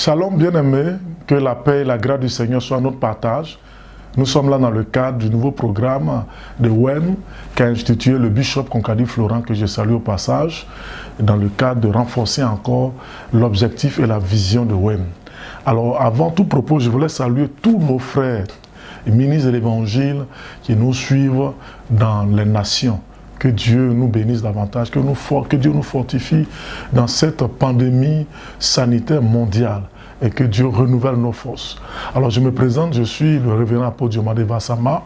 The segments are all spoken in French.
Shalom bien-aimés, que la paix et la grâce du Seigneur soient notre partage. Nous sommes là dans le cadre du nouveau programme de WEM qu'a institué le bishop Concadi Florent, que je salue au passage, dans le cadre de renforcer encore l'objectif et la vision de WEM. Alors avant tout propos, je voulais saluer tous nos frères et ministres de l'Évangile qui nous suivent dans les nations. Que Dieu nous bénisse davantage, que Dieu nous fortifie dans cette pandémie sanitaire mondiale et que Dieu renouvelle nos forces. Alors je me présente, je suis le révérend apôtre Diomandé Vassama,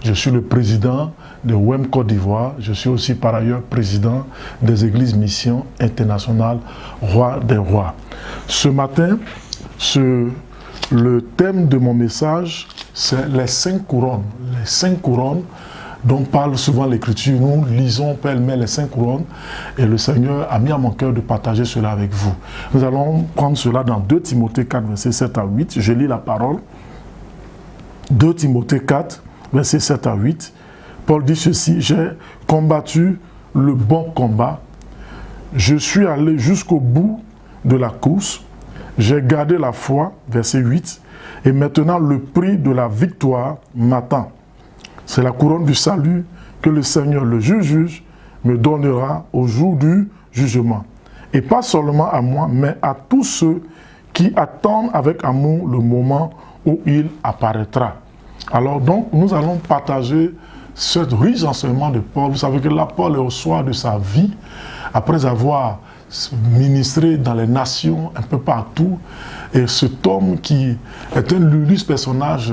je suis le président de WEM Côte d'Ivoire, je suis aussi par ailleurs président des Églises Mission Internationale Roi des Rois. Ce matin, le thème de mon message, c'est les 5 couronnes. Les 5 couronnes dont parle souvent l'Écriture. Nous lisons pêle-mêle les 5 couronnes et le Seigneur a mis à mon cœur de partager cela avec vous. Nous allons prendre cela dans 2 Timothée 4, versets 7 à 8. Je lis la parole. 2 Timothée 4, versets 7 à 8. Paul dit ceci: j'ai combattu le bon combat, je suis allé jusqu'au bout de la course, j'ai gardé la foi, verset 8, et maintenant le prix de la victoire m'attend. C'est la couronne du salut que le Seigneur, le juge, me donnera au jour du jugement. Et pas seulement à moi, mais à tous ceux qui attendent avec amour le moment où il apparaîtra. Alors donc, nous allons partager ce riche enseignement de Paul. Vous savez que là, Paul est au soir de sa vie, après avoir ministré dans les nations, un peu partout. Et cet homme qui est un illustre personnage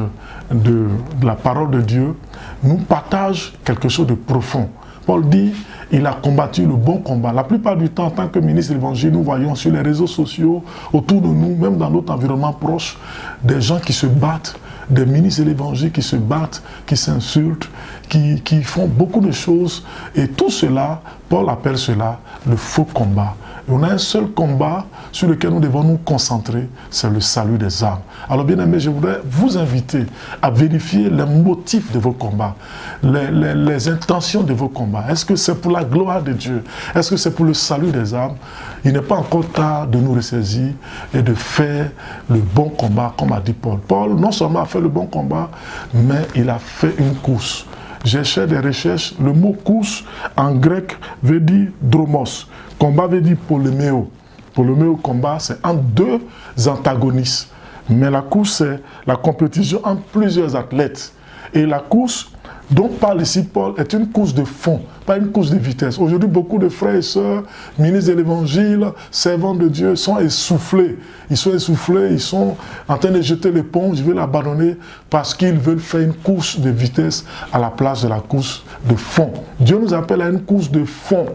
de la parole de Dieu nous partage quelque chose de profond. Paul dit, il a combattu le bon combat. La plupart du temps, en tant que ministre de l'Évangile, nous voyons sur les réseaux sociaux, autour de nous, même dans notre environnement proche, des gens qui se battent, des ministres de l'Évangile qui se battent, qui s'insultent, qui font beaucoup de choses. Et tout cela, Paul appelle cela le faux combat. Et on a un seul combat sur lequel nous devons nous concentrer, c'est le salut des âmes. Alors bien aimés, je voudrais vous inviter à vérifier les motifs de vos combats, les intentions de vos combats. Est-ce que c'est pour la gloire de Dieu? Est-ce que c'est pour le salut des âmes? Il n'est pas encore tard de nous ressaisir et de faire le bon combat, comme a dit Paul. Paul non seulement a fait le bon combat, mais il a fait une course. J'ai fait des recherches, le mot course en grec veut dire dromos. Combat veut dire poléméo. Poléméo, combat, c'est entre deux antagonistes. Mais la course, c'est la compétition entre plusieurs athlètes. Et la course dont parle ici Paul est une course de fond, pas une course de vitesse. Aujourd'hui, beaucoup de frères et sœurs, ministres de l'Évangile, servants de Dieu, sont essoufflés. Ils sont essoufflés, ils sont en train de jeter l'éponge, ils veulent l'abandonner parce qu'ils veulent faire une course de vitesse à la place de la course de fond. Dieu nous appelle à une course de fond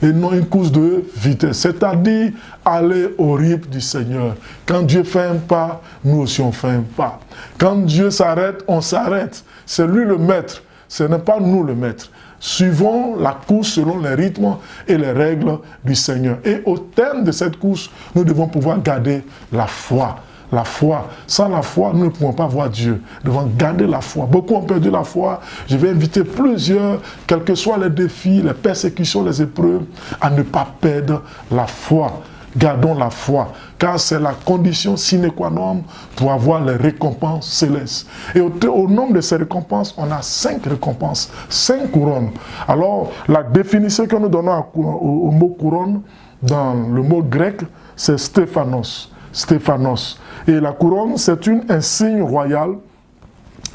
et non une course de vitesse, c'est-à-dire aller au rythme du Seigneur. Quand Dieu fait un pas, nous aussi on fait un pas. Quand Dieu s'arrête, on s'arrête. C'est lui le maître, ce n'est pas nous le maître. Suivons la course selon les rythmes et les règles du Seigneur. Et au terme de cette course, nous devons pouvoir garder la foi. La foi. Sans la foi, nous ne pouvons pas voir Dieu. Nous devons garder la foi. Beaucoup ont perdu la foi. Je vais inviter plusieurs, quels que soient les défis, les persécutions, les épreuves, à ne pas perdre la foi. Gardons la foi, car c'est la condition sine qua non pour avoir les récompenses célestes. Et au nombre de ces récompenses, on a 5 récompenses, 5 couronnes. Alors, la définition que nous donnons au mot couronne, dans le mot grec, c'est Stéphanos. Stéphanos. Et la couronne, c'est une insigne royale.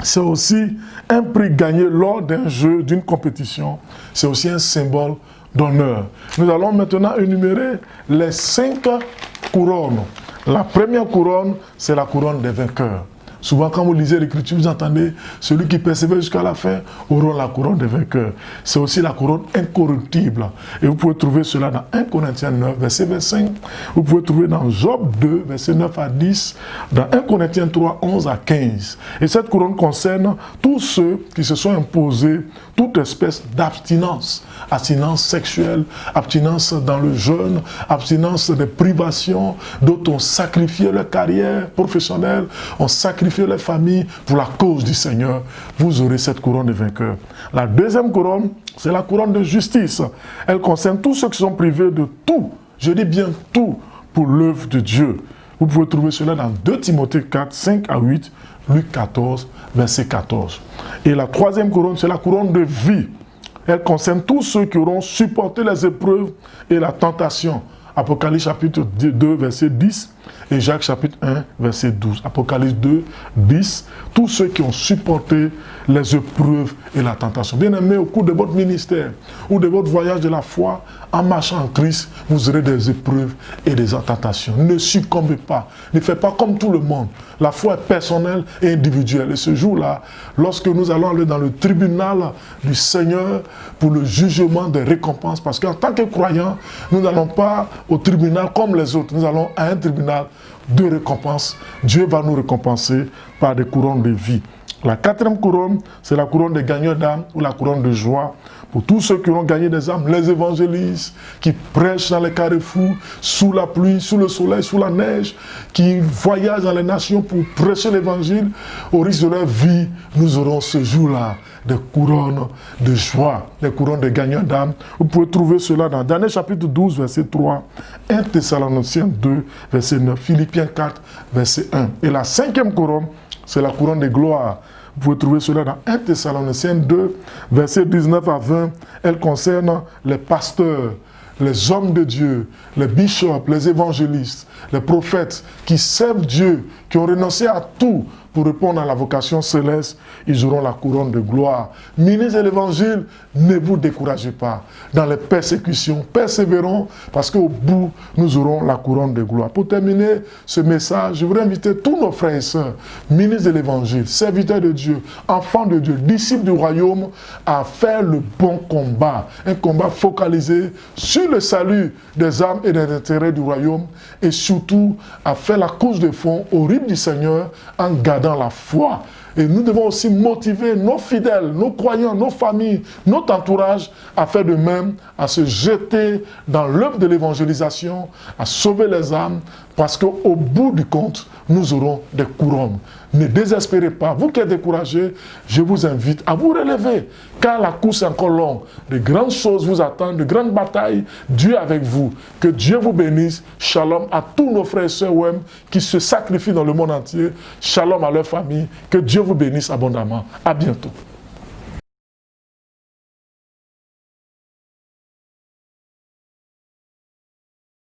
C'est aussi un prix gagné lors d'un jeu, d'une compétition. C'est aussi un symbole d'honneur. Nous allons maintenant énumérer les 5 couronnes. La première couronne, c'est la couronne des vainqueurs. Souvent, quand vous lisez l'Écriture, vous entendez celui qui persévère jusqu'à la fin aura la couronne des vainqueurs. C'est aussi la couronne incorruptible. Et vous pouvez trouver cela dans 1 Corinthiens 9, verset 25. Vous pouvez trouver dans Job 2, verset 9 à 10. Dans 1 Corinthiens 3, 11 à 15. Et cette couronne concerne tous ceux qui se sont imposés toute espèce d'abstinence. Abstinence sexuelle, abstinence dans le jeûne, abstinence des privations, d'autres ont sacrifié leur carrière professionnelle, ont sacrifié leur famille pour la cause du Seigneur. Vous aurez cette couronne de vainqueur. La deuxième couronne, c'est la couronne de justice. Elle concerne tous ceux qui sont privés de tout, je dis bien tout, pour l'œuvre de Dieu. Vous pouvez trouver cela dans 2 Timothée 4, 5 à 8, Luc 14, verset 14. Et la troisième couronne, c'est la couronne de vie. Elle concerne tous ceux qui auront supporté les épreuves et la tentation. Apocalypse chapitre 2, verset 10 et Jacques chapitre 1, verset 12. Apocalypse 2, 10. Tous ceux qui ont supporté les épreuves et la tentation. Bien aimé, au cours de votre ministère ou de votre voyage de la foi, en marchant en Christ, vous aurez des épreuves et des tentations. Ne succombez pas. Ne faites pas comme tout le monde. La foi est personnelle et individuelle. Et ce jour-là, lorsque nous allons aller dans le tribunal du Seigneur pour le jugement des récompenses, parce qu'en tant que croyants, nous n'allons pas au tribunal comme les autres. Nous allons à un tribunal de récompense. Dieu va nous récompenser par des couronnes de vie. La quatrième couronne, c'est la couronne des gagneurs d'âmes ou la couronne de joie. Pour tous ceux qui ont gagné des âmes, les évangélistes, qui prêchent dans les carrefours, sous la pluie, sous le soleil, sous la neige, qui voyagent dans les nations pour prêcher l'évangile, au risque de leur vie, nous aurons ce jour-là des couronnes de joie, des couronnes de gagneurs d'âme. Vous pouvez trouver cela dans Daniel chapitre 12, verset 3, 1 Thessaloniciens 2, verset 9, Philippiens 4, verset 1. Et la cinquième couronne, c'est la couronne de gloire. Vous pouvez trouver cela dans 1 Thessaloniciens 2, versets 19 à 20. Elle concerne les pasteurs, les hommes de Dieu, les bishops, les évangélistes, les prophètes qui servent Dieu, qui ont renoncé à tout pour répondre à la vocation céleste. Ils auront la couronne de gloire. Ministres de l'évangile, ne vous découragez pas. Dans les persécutions, persévérons, parce qu'au bout, nous aurons la couronne de gloire. Pour terminer ce message, je voudrais inviter tous nos frères et sœurs, ministres de l'évangile, serviteurs de Dieu, enfants de Dieu, disciples du royaume, à faire le bon combat. Un combat focalisé sur le salut des âmes et des intérêts du royaume, et surtout à faire la course de fond au rythme du Seigneur en gardant la foi. Et nous devons aussi motiver nos fidèles, nos croyants, nos familles, notre entourage à faire de même, à se jeter dans l'œuvre de l'évangélisation, à sauver les âmes, parce qu'au bout du compte, nous aurons des couronnes. Ne désespérez pas. Vous qui êtes découragés, je vous invite à vous relever, car la course est encore longue. De grandes choses vous attendent, de grandes batailles. Dieu est avec vous. Que Dieu vous bénisse. Shalom à tous nos frères et sœurs WEM qui se sacrifient dans le monde entier. Shalom à leur famille. Que Dieu vous bénisse abondamment. À bientôt.